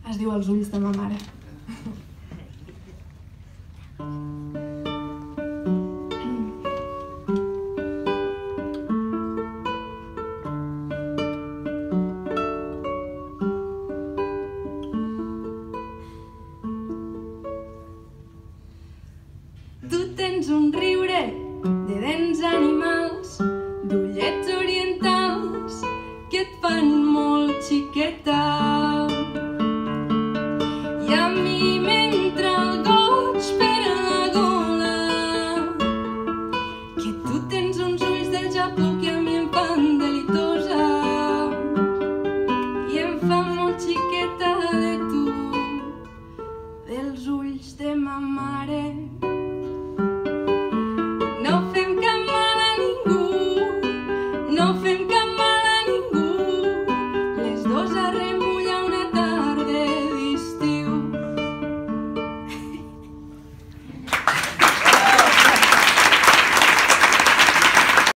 Es diu Els ulls de ma mare. Tu tens un riure de dents animals, d'ullets orientals que et fan molt xiqueta. I a mi m'entra el goig per la gola, que tu tens uns ulls del Japó que a mi em fan delitosa i em fa molt xiqueta de tu, dels ulls de ma mare.